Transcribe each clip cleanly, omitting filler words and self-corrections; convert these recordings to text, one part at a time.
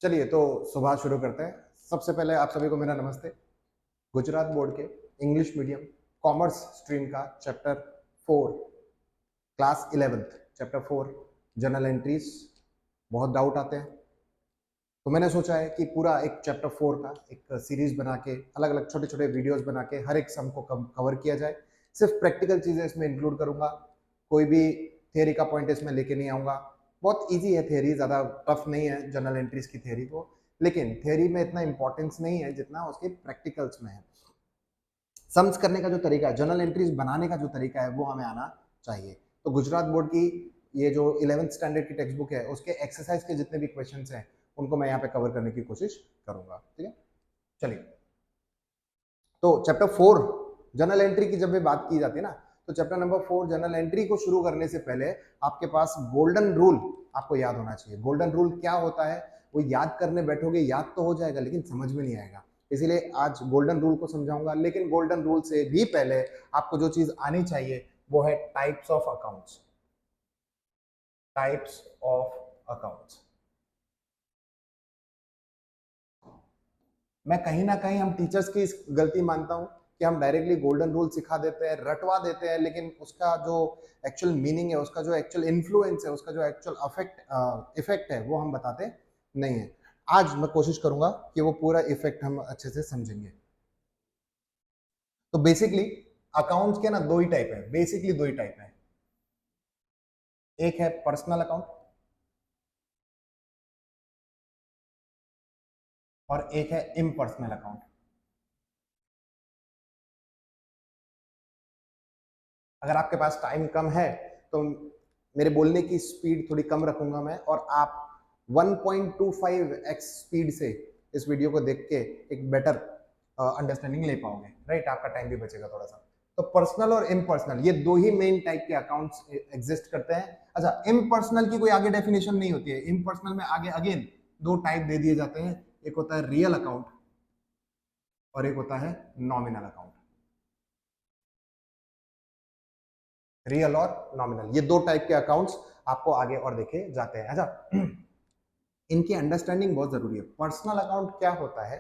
चलिए तो सुबह शुरू करते हैं। सबसे पहले आप सभी को मेरा नमस्ते। गुजरात बोर्ड के इंग्लिश मीडियम कॉमर्स स्ट्रीम का chapter 4 class 11th chapter 4 journal entries बहुत डाउट आते हैं, तो मैंने सोचा है कि पूरा एक चैप्टर 4 का एक सीरीज बना के अलग अलग छोटे छोटे वीडियोस बना के हर एक सम को कवर किया जाए। सिर्फ प्रैक्टिकल चीज़ें इसमें इंक्लूड करूंगा, कोई भी थियरी का पॉइंट इसमें लेके नहीं आऊँगा। बहुत ईजी है थियरी, ज़्यादा टफ नहीं है जर्नल एंट्रीज की थियरी को, लेकिन थियरी में इतना इंपॉर्टेंस नहीं है जितना उसके प्रैक्टिकल्स में है। सम्स करने का जो तरीका है, जर्नल एंट्रीज बनाने का जो तरीका है, वो हमें आना चाहिए। तो गुजरात बोर्ड की ये जो 11th स्टैंडर्ड की टेक्स्ट बुक है उसके एक्सरसाइज के जितने भी क्वेश्चंस हैं उनको मैं यहाँ पे कवर करने की कोशिश करूंगा। ठीक है, चलिए। तो चैप्टर 4 जर्नल एंट्री की जब भी बात की जाती है ना, तो चैप्टर नंबर 4 जर्नल एंट्री को शुरू करने से पहले आपके पास गोल्डन रूल आपको याद होना चाहिए। गोल्डन रूल क्या होता है वो याद करने बैठोगे, याद तो हो जाएगा लेकिन समझ में नहीं आएगा, इसीलिए आज गोल्डन रूल को समझाऊंगा। लेकिन गोल्डन रूल से भी पहले आपको जो चीज आनी चाहिए वो है types of accounts. Types of accounts, मैं कहीं ना कहीं हम टीचर्स की इस गलती मानता हूं कि हम डायरेक्टली गोल्डन रूल सिखा देते हैं, रटवा देते हैं, लेकिन उसका जो एक्चुअल मीनिंग है, उसका जो एक्चुअल इन्फ्लुएंस है, उसका जो एक्चुअल इफेक्ट है वो हम बताते नहीं है। आज मैं कोशिश करूंगा कि वो पूरा इफेक्ट हम अच्छे से समझेंगे। तो बेसिकली अकाउंट्स के ना दो ही टाइप है, बेसिकली दो ही टाइप है। एक है पर्सनल अकाउंट और एक है इम्पर्सनल अकाउंट। अगर आपके पास टाइम कम है तो मेरे बोलने की स्पीड थोड़ी कम रखूंगा मैं, और आप 1.25x स्पीड से इस वीडियो को देख के एक बेटर अंडरस्टैंडिंग ले पाओगे, राइट? आपका टाइम भी बचेगा थोड़ा सा। तो पर्सनल और इम्पर्सनल ये दो ही मेन टाइप के अकाउंट्स एग्जिस्ट करते हैं। अच्छा, इम्पर्सनल की कोई आगे डेफिनेशन नहीं होती है। इम्पर्सनल में आगे अगेन दो टाइप दे दिए जाते हैं, एक होता है रियल अकाउंट और एक होता है नॉमिनल अकाउंट। रियल और नॉमिनल, ये दो टाइप के अकाउंट्स आपको आगे और देखे जाते हैं। अच्छा, इनकी अंडरस्टैंडिंग बहुत जरूरी है। पर्सनल अकाउंट क्या होता है?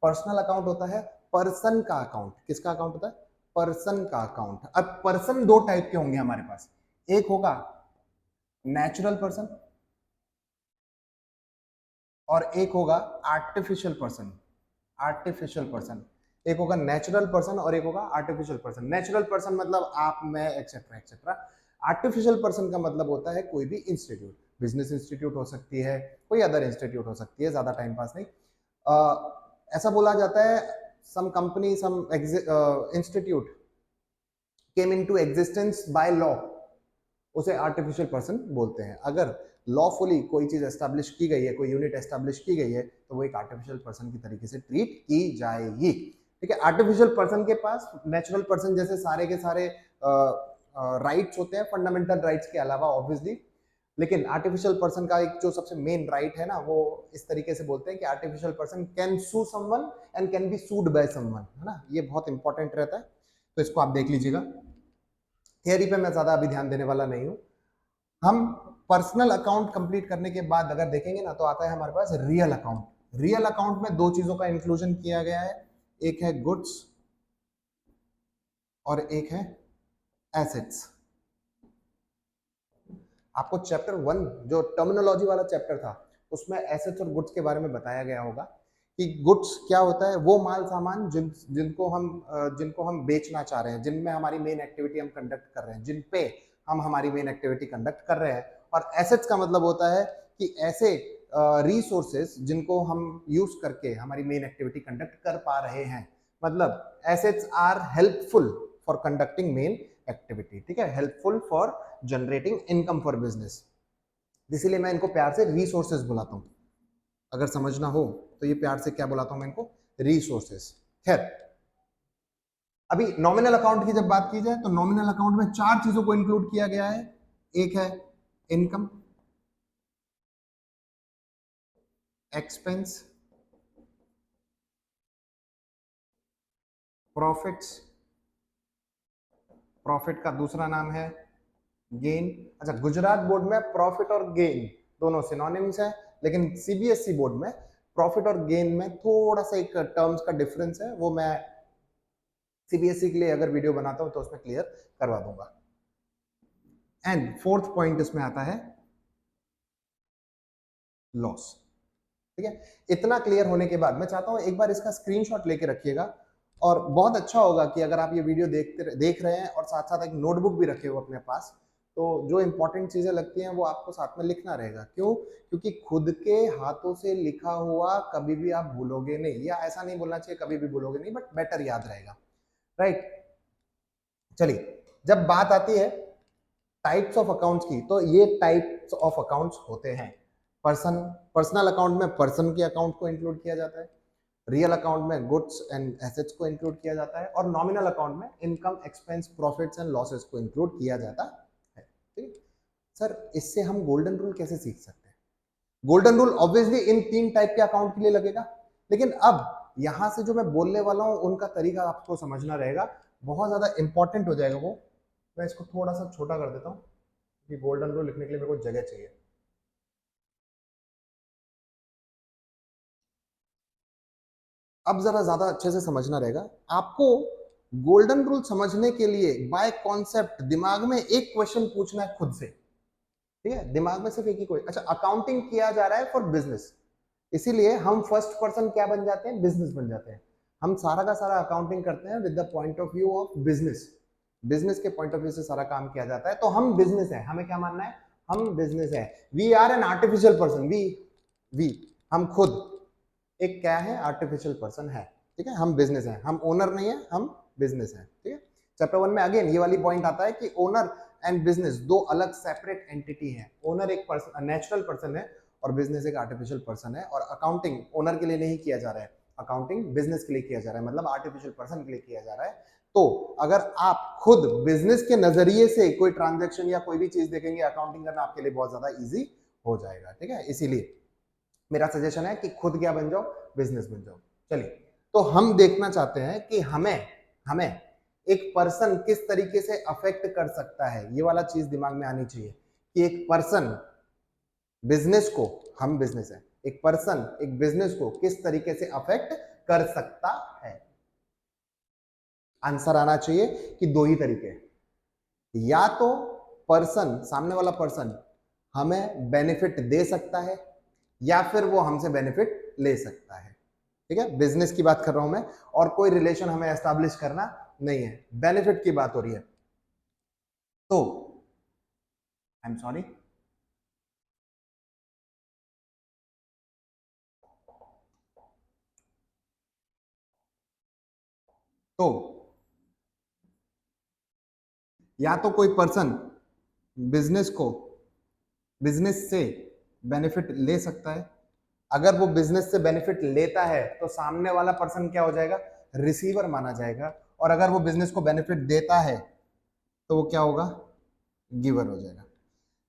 पर्सनल अकाउंट होता है पर्सन का अकाउंट। किसका अकाउंट होता है? पर्सन का अकाउंट। अब पर्सन दो टाइप के होंगे हमारे पास, एक होगा नेचुरल पर्सन और एक होगा आर्टिफिशियल पर्सन। आर्टिफिशियल पर्सन, एक होगा नेचुरल पर्सन और एक होगा आर्टिफिशियल पर्सन। नेचुरल पर्सन मतलब आप, मैं, एक्सेट्रा एक्सेट्रा। आर्टिफिशियल पर्सन का मतलब होता है कोई भी इंस्टीट्यूट, बिजनेस इंस्टीट्यूट हो सकती है, कोई अदर इंस्टीट्यूट हो सकती है, ज्यादा टाइम पास नहीं। ऐसा बोला जाता है some company, some institute came into existence by law, उसे आर्टिफिशियल पर्सन बोलते हैं। अगर लॉफुली कोई चीज एस्टैब्लिश की गई है, कोई यूनिट एस्टैब्लिश की गई है, तो वो एक आर्टिफिशियल पर्सन की तरीके से ट्रीट की जाएगी। ठीक है, आर्टिफिशियल पर्सन के पास नेचुरल पर्सन जैसे सारे के सारे राइट्स होते हैं, फंडामेंटल राइट्स के अलावा ऑब्वियसली। लेकिन आर्टिफिशियल पर्सन का एक जो सबसे मेन राइट है ना, वो इस तरीके से बोलते हैं कि artificial person can sue someone and can be sued by someone, है ना? ये बहुत इंपॉर्टेंट रहता है, तो इसको आप देख लीजिएगा। थियरी पे मैं ज्यादा अभी ध्यान देने वाला नहीं हूं। हम पर्सनल अकाउंट कंप्लीट करने के बाद अगर देखेंगे ना, तो आता है हमारे पास रियल अकाउंट। रियल अकाउंट में दो चीजों का इंक्लूजन किया गया है, एक है गुड्स और एक है एसेट्स। आपको चैप्टर 1 जो टर्मिनोलॉजी वाला चैप्टर था उसमें एसेट्स और गुड्स के बारे में बताया गया होगा कि गुड्स क्या होता है, वो माल सामान जिनको हम बेचना चाह रहे हैं, जिनमें हमारी मेन एक्टिविटी हम कंडक्ट कर रहे हैं, जिन पे हम हमारी मेन एक्टिविटी कंडक्ट कर रहे हैं। और एसेट्स का मतलब होता है कि ऐसे रिसोर्सेस जिनको हम यूज करके हमारी मेन एक्टिविटी कंडक्ट कर पा रहे हैं। मतलब assets are helpful for conducting main activity. ठीक है, helpful for generating income for business, इसीलिए मैं इनको प्यार से रिसोर्सेज बुलाता हूं। अगर समझना हो तो ये प्यार से क्या बुलाता हूं मैं इनको? रिसोर्सेज। खैर, अभी नॉमिनल अकाउंट की जब बात की जाए तो नॉमिनल अकाउंट में चार चीजों को इंक्लूड किया गया है। एक है इनकम, एक्सपेंस, प्रॉफिट्स, प्रॉफिट का दूसरा नाम है गेन। अच्छा, गुजरात बोर्ड में प्रॉफिट और गेन दोनों सिनोनिम्स है, लेकिन सीबीएसई बोर्ड में प्रॉफिट और गेन में थोड़ा सा एक टर्म्स का डिफरेंस है, वो मैं सीबीएसई के लिए अगर वीडियो बनाता हूं तो उसमें क्लियर करवा दूंगा। एंड फोर्थ पॉइंट इसमें आता है लॉस। ठीक है, इतना क्लियर होने के बाद मैं चाहता हूं एक बार इसका स्क्रीनशॉट लेके रखिएगा, और बहुत अच्छा होगा कि अगर आप ये वीडियो देख रहे हैं और साथ साथ एक नोटबुक भी रखे हो अपने पास, तो जो इंपॉर्टेंट चीजें लगती हैं वो आपको साथ में लिखना रहेगा। क्यों? क्योंकि खुद के हाथों से लिखा हुआ कभी भी आप भूलोगे नहीं, या ऐसा नहीं बोलना चाहिए कभी भी भूलोगे नहीं, बट बेटर याद रहेगा, राइट। चलिए, जब बात आती है टाइप्स ऑफ अकाउंट्स की, तो ये टाइप्स ऑफ अकाउंट्स होते हैं। पर्सनल अकाउंट में पर्सन के अकाउंट को इंक्लूड किया जाता है, रियल अकाउंट में गुड्स एंड एसेट्स को इंक्लूड किया जाता है, और नॉमिनल अकाउंट में income, expense, profits and losses को इंक्लूड किया जाता है। ठीक है सर, इससे हम गोल्डन रूल कैसे सीख सकते हैं? गोल्डन रूल ऑब्वियसली इन 3 टाइप के अकाउंट के लिए लगेगा, लेकिन अब यहां से जो मैं बोलने वाला हूं उनका तरीका आपको समझना रहेगा, बहुत ज्यादा इंपॉर्टेंट हो जाएगा वो। मैं इसको थोड़ा सा छोटा कर देता हूं कि गोल्डन रूल लिखने के लिए मेरे को जगह चाहिए। अब जरा ज्यादा अच्छे से समझना रहेगा आपको। गोल्डन रूल समझने के लिए बाय कॉन्सेप्ट दिमाग में एक क्वेश्चन पूछना है खुद से। ठीक है, दिमाग में सिर्फ एक ही क्वेश्चन। अच्छा, अकाउंटिंग किया जा रहा है फॉर बिजनेस, इसीलिए हम फर्स्ट पर्सन क्या बन जाते हैं? बिजनेस बन जाते हैं। हम सारा का सारा अकाउंटिंग करते हैं with the point of view of business, business के पॉइंट ऑफ व्यू से सारा काम किया जाता है। तो हम बिजनेस है, हमें क्या मानना है? हम बिजनेस है। We are an artificial person, we हम खुद एक क्या है? आर्टिफिशियल पर्सन है। ठीक है, हम बिजनेस है, हम ओनर नहीं है, हम बिजनेस है। ठीक है, चैप्टर 1 में अगेन ये वाली पॉइंट आता है कि ओनर एंड बिजनेस दो अलग सेपरेट एंटिटी है। ओनर एक पर्सन, नेचुरल पर्सन है, और बिजनेस एक आर्टिफिशियल पर्सन है। और अकाउंटिंग ओनर के लिए नहीं किया जा रहा है, अकाउंटिंग बिजनेस के लिए किया जा रहा है, मतलब आर्टिफिशियल पर्सन के लिए किया जा रहा है। तो अगर आप खुद बिजनेस के नजरिए से कोई ट्रांजैक्शन या कोई भी चीज देखेंगे, अकाउंटिंग करना आपके लिए बहुत ज्यादा इजी हो जाएगा। ठीक है, इसीलिए मेरा सजेशन है कि खुद क्या बन जाओ? बिजनेस बन जाओ। चलिए, तो हम देखना चाहते हैं कि हमें हमें एक पर्सन किस तरीके से अफेक्ट कर सकता है। ये वाला चीज दिमाग में आनी चाहिए कि एक पर्सन बिजनेस को, हम बिजनेस है, एक पर्सन एक बिजनेस को किस तरीके से अफेक्ट कर सकता है। आंसर आना चाहिए कि दो ही तरीके, या तो पर्सन, सामने वाला पर्सन हमें बेनिफिट दे सकता है, या फिर वो हमसे बेनिफिट ले सकता है। ठीक है, बिजनेस की बात कर रहा हूं मैं, और कोई रिलेशन हमें एस्टैब्लिश करना नहीं है, बेनिफिट की बात हो रही है। तो आई एम सॉरी, तो या तो कोई पर्सन बिजनेस को, बिजनेस से बेनिफिट ले सकता है। अगर वो बिजनेस से बेनिफिट लेता है तो सामने वाला पर्सन क्या हो जाएगा? रिसीवर माना जाएगा। और अगर वो बिजनेस को बेनिफिट देता है तो वो क्या होगा? गिवर हो जाएगा।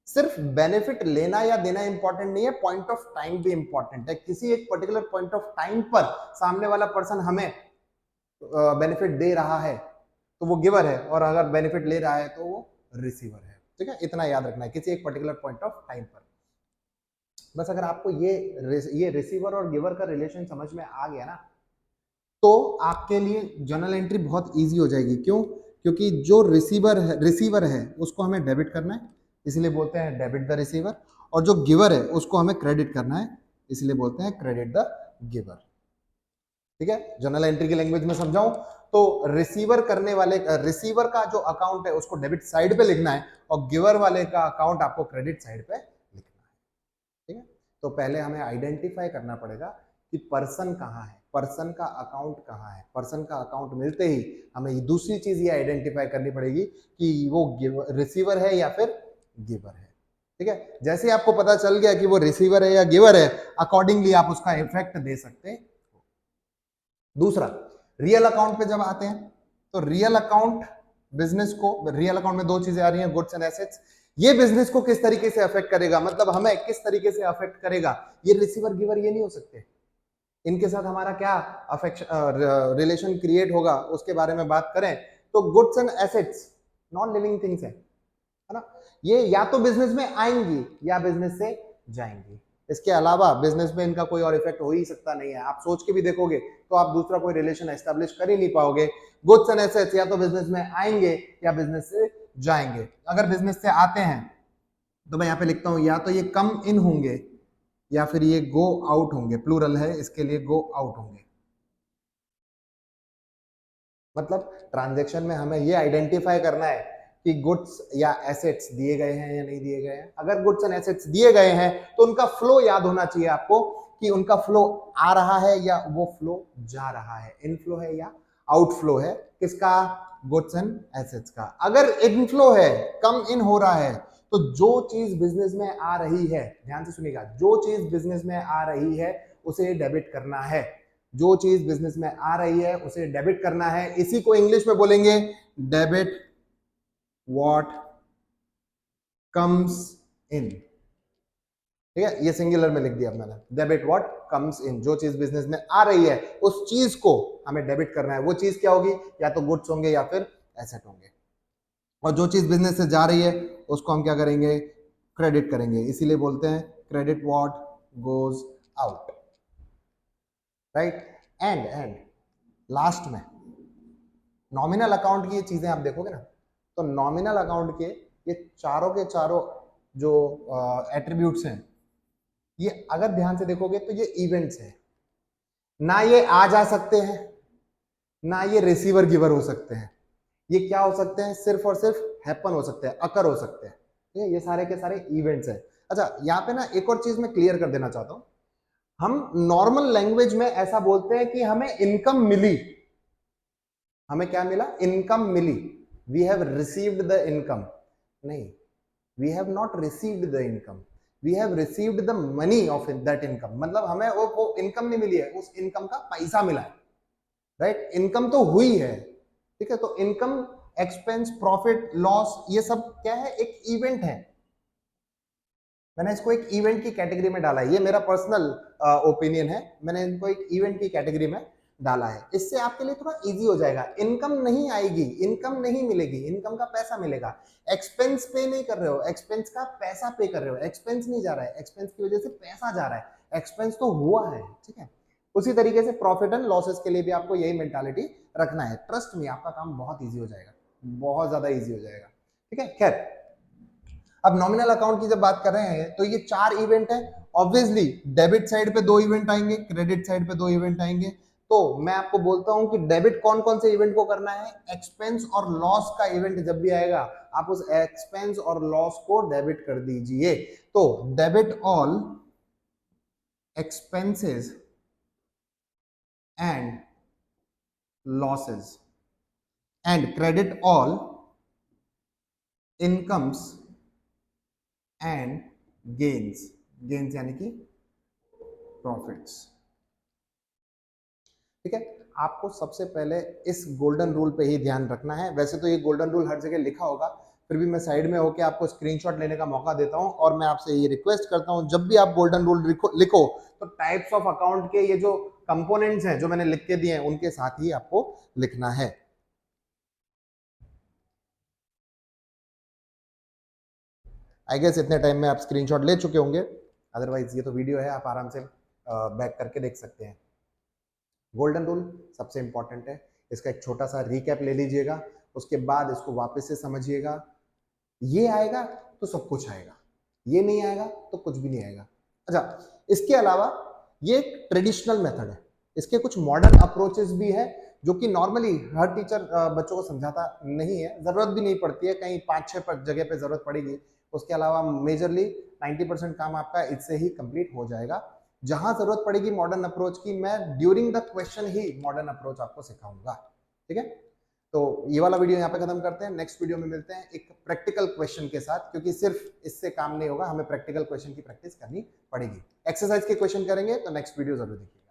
सिर्फ बेनिफिट लेना या देना इंपॉर्टेंट नहीं है, पॉइंट ऑफ टाइम भी इंपॉर्टेंट है। किसी एक पर्टिकुलर पॉइंट ऑफ टाइम पर सामने वाला पर्सन हमें बेनिफिट दे रहा है तो वो गिवर है, और अगर बेनिफिट ले रहा है तो वो रिसीवर है। ठीक है, इतना याद रखना है, किसी एक पर्टिकुलर पॉइंट ऑफ टाइम पर। बस अगर आपको ये रिसीवर और गिवर का रिलेशन समझ में आ गया ना, तो आपके लिए जर्नल एंट्री बहुत इजी हो जाएगी। क्यों? क्योंकि जो रिसीवर है उसको हमें डेबिट करना है, इसलिए बोलते हैं डेबिट द रिसीवर। और जो गिवर है उसको हमें क्रेडिट करना है, इसलिए बोलते हैं क्रेडिट द गिवर। ठीक है, जर्नल एंट्री की लैंग्वेज में समझाऊं तो रिसीवर करने वाले, रिसीवर का जो अकाउंट है उसको डेबिट साइड पे लिखना है, और गिवर वाले का अकाउंट आपको क्रेडिट साइड पे लिखना है। ठीक है, तो पहले हमें आइडेंटिफाई करना पड़ेगा कि पर्सन कहाँ है, पर्सन का अकाउंट कहाँ है। पर्सन का अकाउंट मिलते ही हमें दूसरी चीज ये आइडेंटिफाई करनी पड़ेगी कि वो रिसीवर है या फिर गिवर है। ठीक है, जैसे आपको पता चल गया कि वो रिसीवर है या गिवर है, अकॉर्डिंगली आप उसका इफेक्ट दे सकते हैं। दूसरा, रियल अकाउंट पे जब आते हैं तो रियल अकाउंट बिजनेस को, रियल अकाउंट में दो चीजें आ रही हैं, गुड्स एंड एसेट्स। ये बिजनेस को किस तरीके से अफेक्ट करेगा, मतलब हमें किस तरीके से अफेक्ट करेगा। ये रिसीवर गिवर ये नहीं हो सकते, इनके साथ हमारा क्या अफेक्शन रिलेशन क्रिएट होगा उसके बारे में बात करें तो goods and assets non living things है ना। ये या तो बिजनेस में आएंगी या बिजनेस से जाएंगी। इसके अलावा बिजनेस में इनका कोई और इफेक्ट हो ही सकता नहीं है। आप सोच के भी देखोगे तो आप दूसरा कोई रिलेशन एस्टेब्लिश कर ही नहीं पाओगे। गुड्स एंड एसेट्स या तो बिजनेस में आएंगे या बिजनेस से जाएंगे। अगर बिजनेस से आते हैं तो मैं यहाँ पे लिखता हूं या तो ये कम इन होंगे या फिर ये गो आउट होंगे, प्लूरल है इसके लिए गो आउट होंगे। मतलब ट्रांजैक्शन में हमें ये आइडेंटिफाई करना है कि गुड्स या एसेट्स दिए गए हैं या नहीं दिए गए हैं। अगर गुड्स एंड एसेट्स दिए गए हैं तो उनका फ्लो याद होना चाहिए आपको कि उनका फ्लो आ रहा है या वो फ्लो जा रहा है, इनफ्लो है या आउटफ्लो है, किसका, गुड्स एंड एसेट्स का। अगर इनफ्लो है, कम इन हो रहा है, तो जो चीज बिजनेस में आ रही है, ध्यान से सुनिएगा, जो चीज बिजनेस में आ रही है उसे डेबिट करना है। जो चीज बिजनेस में आ रही है उसे डेबिट करना है। इसी को इंग्लिश में बोलेंगे डेबिट व्हाट कम्स इन। ठीक है, ये सिंगुलर में लिख दिया मैंने, डेबिट व्हाट कम्स इन। जो चीज बिजनेस में आ रही है उस चीज को हमें डेबिट करना है। वो चीज क्या होगी, या तो गुड्स होंगे या फिर एसेट होंगे। और जो चीज बिजनेस से जा रही है उसको हम क्या करेंगे, क्रेडिट करेंगे। इसीलिए बोलते हैं credit what goes out, right. And last में नॉमिनल अकाउंट की ये चीजें आप देखोगे ना, तो नॉमिनल अकाउंट के ये चारों के चारों जो एट्रीब्यूट्स हैं, ये अगर ध्यान से देखोगे तो ये इवेंट्स हैं। ना ये आ जा सकते हैं, ना ये रिसीवर गिवर हो सकते हैं। ये क्या हो सकते हैं, सिर्फ और सिर्फ हैपन हो सकते हैं, अकर हो सकते हैं। ठीक है, ये सारे के सारे इवेंट्स हैं। अच्छा, यहाँ पे ना एक और चीज मैं क्लियर कर देना चाहता हूं। हम नॉर्मल लैंग्वेज में ऐसा बोलते हैं कि हमें इनकम मिली। हमें क्या मिला, इनकम मिली। We have received the income. नहीं, we have not received the income, we have received the money of that income. मतलब हमें वो इनकम नहीं मिली है, उस इनकम का पैसा मिला है, राइट। इनकम तो हुई है, ठीक है। तो इनकम, एक्सपेंस, प्रॉफिट, लॉस, ये सब क्या है, एक इवेंट है। मैंने इसको एक इवेंट की कैटेगरी में डाला है। ये मेरा पर्सनल ओपिनियन है, मैंने इनको एक इवेंट की कैटेगरी में डाला है। इससे आपके लिए थोड़ा इजी हो जाएगा। इनकम नहीं आएगी, इनकम नहीं मिलेगी, इनकम का पैसा मिलेगा। एक्सपेंस पे नहीं कर रहे हो, एक्सपेंस का पैसा पे कर रहे हो। एक्सपेंस नहीं जा रहा है, एक्सपेंस की वजह से पैसा जा रहा है, एक्सपेंस तो हुआ है, ठीक है। उसी तरीके से प्रॉफिट एंड लॉसेस के लिए भी आपको यही मेंटालिटी रखना है। ट्रस्ट में आपका काम बहुत ईजी हो जाएगा, बहुत ज्यादा ईजी हो जाएगा, ठीक है। खैर, अब नॉमिनल अकाउंट की जब बात कर रहे हैं तो ये चार इवेंट है। ऑब्वियसली डेबिट साइड पे 2 इवेंट आएंगे, क्रेडिट साइड पे 2 इवेंट आएंगे। तो मैं आपको बोलता हूं कि डेबिट कौन कौन से इवेंट को करना है, एक्सपेंस और लॉस का इवेंट जब भी आएगा आप उस एक्सपेंस और लॉस को डेबिट कर दीजिए। तो debit all expenses and losses and credit all incomes and gains. Gains यानी कि प्रॉफिट्स, ठीक है। आपको सबसे पहले इस गोल्डन रूल पे ही ध्यान रखना है। वैसे तो ये गोल्डन रूल हर जगह लिखा होगा, फिर भी मैं साइड में होकर आपको स्क्रीनशॉट लेने का मौका देता हूं। और मैं आपसे ये रिक्वेस्ट करता हूं, जब भी आप गोल्डन रूल लिखो तो टाइप्स ऑफ अकाउंट के ये जो कंपोनेंट्स हैं जो मैंने लिख के दिए हैं उनके साथ ही आपको लिखना है। आई गेस इतने टाइम में आप स्क्रीनशॉट ले चुके होंगे, अदरवाइज ये तो वीडियो है, आप आराम से बैक करके देख सकते हैं। गोल्डन रूल सबसे इंपॉर्टेंट है, इसका एक छोटा सा रिकैप ले लीजिएगा, उसके बाद इसको वापस से समझिएगा। ये आएगा तो सब कुछ आएगा, ये नहीं आएगा तो कुछ भी नहीं आएगा। अच्छा, इसके अलावा ये एक ट्रेडिशनल मेथड है, इसके कुछ मॉडर्न अप्रोचेस भी है जो कि नॉर्मली हर टीचर बच्चों को समझाता नहीं है, जरूरत भी नहीं पड़ती है, कहीं 5-6 जगह पे जरूरत पड़ेगी। उसके अलावा मेजरली 90% काम आपका इससे ही कंप्लीट हो जाएगा। जहां जरूरत पड़ेगी मॉडर्न अप्रोच की, मैं during the question he modern approach आपको सिखाऊंगा, ठीक है। तो ये वाला वीडियो यहाँ पे खत्म करते हैं। नेक्स्ट वीडियो में मिलते हैं एक प्रैक्टिकल क्वेश्चन के साथ, क्योंकि सिर्फ इससे काम नहीं होगा, हमें प्रैक्टिकल क्वेश्चन की प्रैक्टिस करनी पड़ेगी। एक्सरसाइज के क्वेश्चन करेंगे तो नेक्स्ट वीडियो जरूर देखिए।